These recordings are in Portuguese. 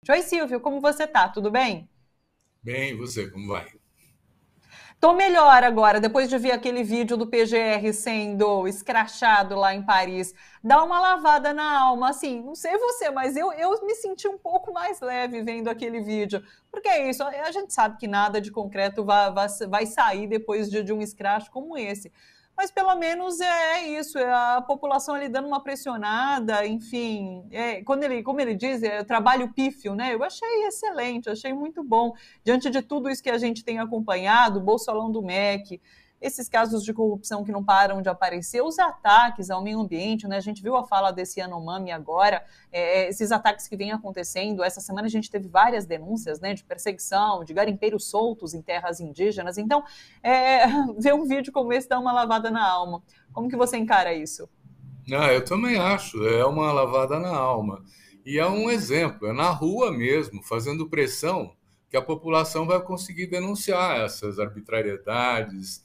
Oi, Silvio, como você tá? Tudo bem? Bem, e você, como vai? Tô melhor agora, depois de ver aquele vídeo do PGR sendo escrachado lá em Paris. Dá uma lavada na alma, assim, não sei você, mas eu me senti um pouco mais leve vendo aquele vídeo. Porque é isso, a gente sabe que nada de concreto vai sair depois de um escracho como esse. Mas pelo menos é isso, é a população ali dando uma pressionada, enfim. Como ele diz, é trabalho pífio, né? Eu achei excelente, achei muito bom diante de tudo isso que a gente tem acompanhado, o bolsolão do MEC, esses casos de corrupção que não param de aparecer, os ataques ao meio ambiente, né? A gente viu a fala desse Yanomami agora, esses ataques que vêm acontecendo. Essa semana a gente teve várias denúncias, né, de perseguição, de garimpeiros soltos em terras indígenas. Então, ver um vídeo como esse dá uma lavada na alma. Como que você encara isso? Ah, eu também acho, é uma lavada na alma. E é um exemplo, é na rua mesmo, fazendo pressão, que a população vai conseguir denunciar essas arbitrariedades,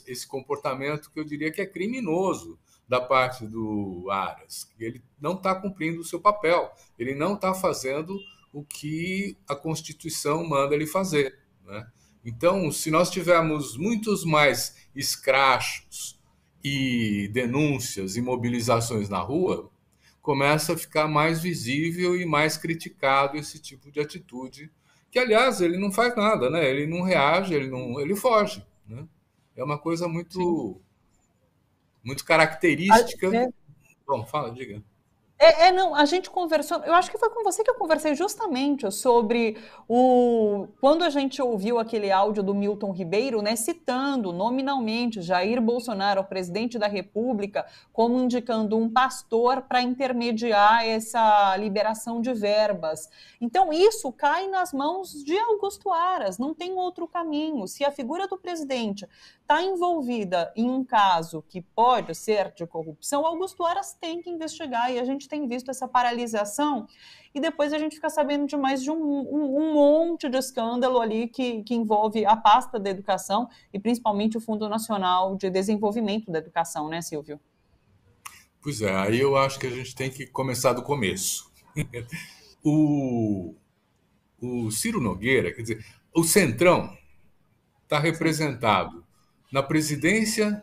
esse comportamento que eu diria que é criminoso da parte do Aras. Ele não está cumprindo o seu papel, ele não está fazendo o que a Constituição manda ele fazer, né? Então, se nós tivermos muitos mais escrachos e denúncias e mobilizações na rua, começa a ficar mais visível e mais criticado esse tipo de atitude, que aliás ele não faz nada, né? Ele não reage, ele foge, né? É uma coisa Sim. muito característica. Bom, fala, diga. Não, a gente conversou, eu acho que foi com você que eu conversei justamente sobre quando a gente ouviu aquele áudio do Milton Ribeiro, né, citando nominalmente Jair Bolsonaro, o presidente da República, como indicando um pastor para intermediar essa liberação de verbas. Então, isso cai nas mãos de Augusto Aras, não tem outro caminho. Se a figura do presidente está envolvida em um caso que pode ser de corrupção, Augusto Aras tem que investigar, e a gente tem visto essa paralisação, e depois a gente fica sabendo de mais de um monte de escândalo ali que envolve a pasta da educação e principalmente o Fundo Nacional de Desenvolvimento da Educação, né, Silvio? Pois é, aí eu acho que a gente tem que começar do começo. O, o Ciro Nogueira, quer dizer, o Centrão está Sim. representado na presidência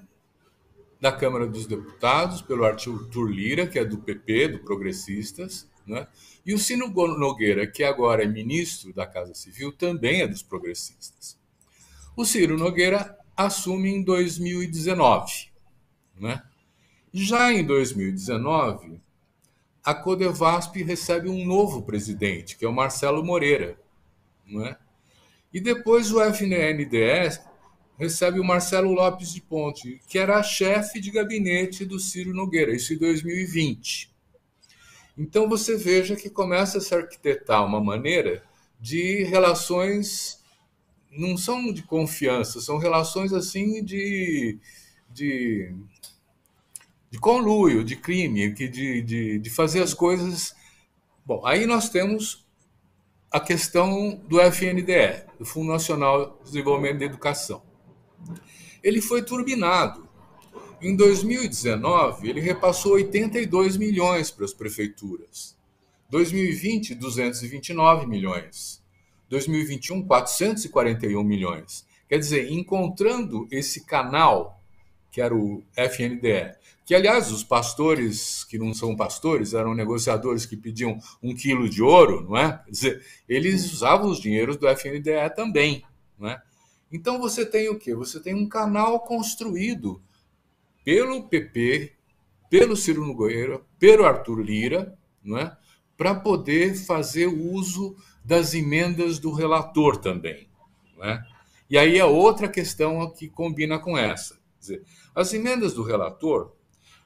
da Câmara dos Deputados pelo Arthur Lira, que é do PP, do Progressistas, né? E o Ciro Nogueira, que agora é ministro da Casa Civil, também é dos progressistas. O Ciro Nogueira assume em 2019, né? Já em 2019, a Codevasp recebe um novo presidente, que é o Marcelo Moreira, né? E depois o FNDE recebe o Marcelo Lopes de Ponte, que era chefe de gabinete do Ciro Nogueira, isso em 2020. Então você veja que começa a se arquitetar uma maneira de relações, não são de confiança, são relações assim de, de conluio, de crime, de fazer as Sim. coisas. Bom, aí nós temos a questão do FNDE, do Fundo Nacional de Desenvolvimento da Educação. Ele foi turbinado. Em 2019, ele repassou 82 milhões para as prefeituras. 2020, 229 milhões. 2021, 441 milhões. Quer dizer, encontrando esse canal, que era o FNDE, que, aliás, os pastores que não são pastores eram negociadores que pediam 1 quilo de ouro, não é? Quer dizer, eles Sim. usavam os dinheiros do FNDE também, não é? Então você tem o quê? Você tem um canal construído pelo PP, pelo Ciro Nogueira, pelo Arthur Lira, não é? Para poder fazer uso das emendas do relator também, não é? E aí é outra questão que combina com essa. Quer dizer, as emendas do relator,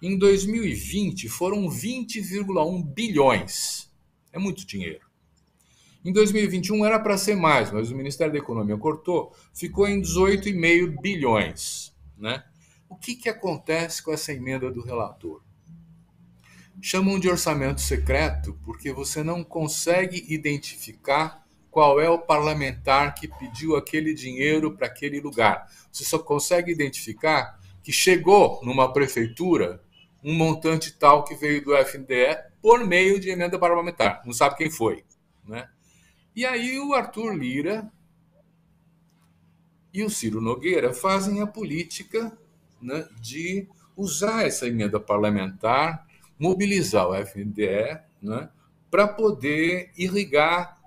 em 2020, foram 20,1 bilhões. É muito dinheiro. Em 2021 era para ser mais, mas o Ministério da Economia cortou, ficou em 18,5 bilhões. Né? O que acontece com essa emenda do relator? Chamam de orçamento secreto porque você não consegue identificar qual é o parlamentar que pediu aquele dinheiro para aquele lugar. Você só consegue identificar que chegou numa prefeitura um montante tal que veio do FNDE por meio de emenda parlamentar. Não sabe quem foi. né? E aí o Arthur Lira e o Ciro Nogueira fazem a política, né, de usar essa emenda parlamentar, mobilizar o FNDE, né, para poder irrigar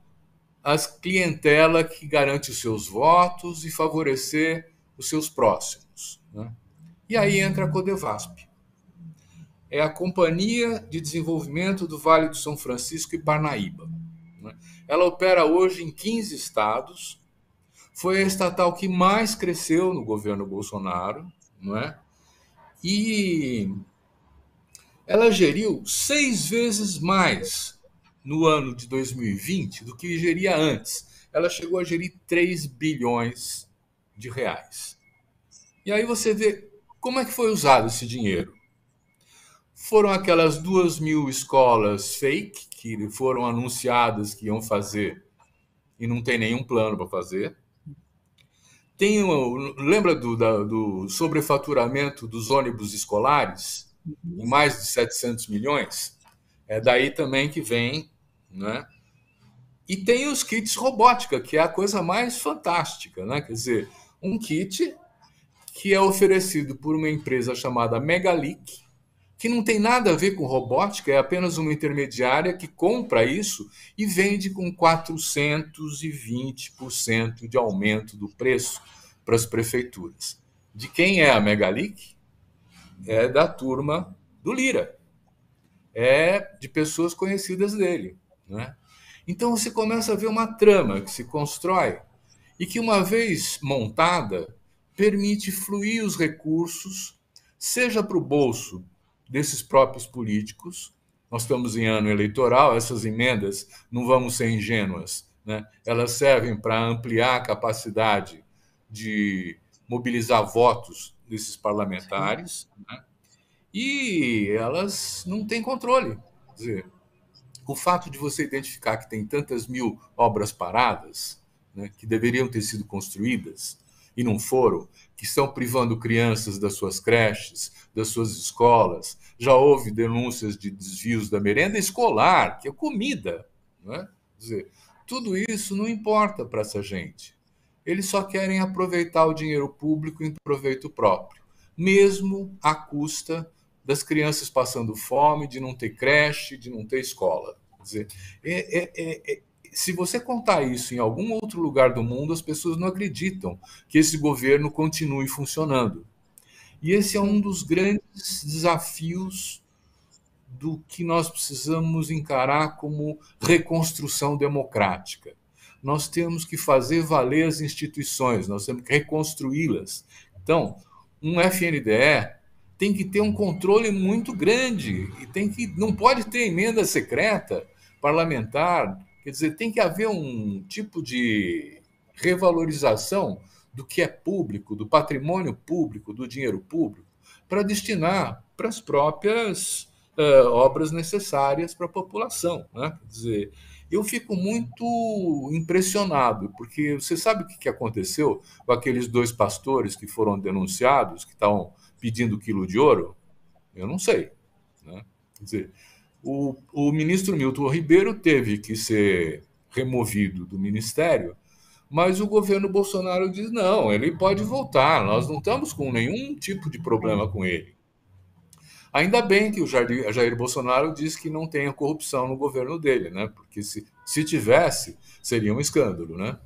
as clientela que garante os seus votos e favorecer os seus próximos, né? E aí entra a Codevasp. É a Companhia de Desenvolvimento do Vale do São Francisco e Parnaíba, né? Ela opera hoje em 15 estados, foi a estatal que mais cresceu no governo Bolsonaro, não é? E ela geriu 6 vezes mais no ano de 2020 do que geria antes. Ela chegou a gerir 3 bilhões de reais. E aí você vê como é que foi usado esse dinheiro. Foram aquelas 2.000 escolas fake que foram anunciadas que iam fazer e não tem nenhum plano para fazer. Lembra do sobrefaturamento dos ônibus escolares, em mais de 700 milhões? É daí também que vem, né? E tem os kits robótica, que é a coisa mais fantástica, né? Quer dizer, um kit que é oferecido por uma empresa chamada Megalic, que não tem nada a ver com robótica, é apenas uma intermediária que compra isso e vende com 420% de aumento do preço para as prefeituras. De quem é a Megalic? É da turma do Lira. É de pessoas conhecidas dele, né? Então você começa a ver uma trama que se constrói e que, uma vez montada, permite fluir os recursos, seja para o bolso desses próprios políticos. Nós estamos em ano eleitoral, essas emendas, não vamos ser ingênuas, né? Elas servem para ampliar a capacidade de mobilizar votos desses parlamentares, né? E elas não têm controle. Quer dizer, o fato de você identificar que tem tantas mil obras paradas, né, que deveriam ter sido construídas e não foram, que estão privando crianças das suas creches, das suas escolas. Já houve denúncias de desvios da merenda escolar, que é comida, né? Quer dizer, tudo isso não importa para essa gente. Eles só querem aproveitar o dinheiro público em proveito próprio, mesmo à custa das crianças passando fome, de não ter creche, de não ter escola. Quer dizer, se você contar isso em algum outro lugar do mundo, as pessoas não acreditam que esse governo continue funcionando. E esse é um dos grandes desafios do que nós precisamos encarar como reconstrução democrática. Nós temos que fazer valer as instituições, nós temos que reconstruí-las. Então, um FNDE tem que ter um controle muito grande e não pode ter emenda secreta parlamentar. Quer dizer, tem que haver um tipo de revalorização do que é público, do patrimônio público, do dinheiro público, para destinar para as próprias obras necessárias para a população, né? Quer dizer, eu fico muito impressionado, porque você sabe o que aconteceu com aqueles 2 pastores que foram denunciados, que estavam pedindo quilo de ouro? Eu não sei, né? Quer dizer, o ministro Milton Ribeiro teve que ser removido do ministério, mas o governo Bolsonaro diz, não, ele pode voltar, nós não estamos com nenhum tipo de problema com ele. Ainda bem que o Jair Bolsonaro diz que não tem corrupção no governo dele, né? Porque se tivesse, seria um escândalo, né?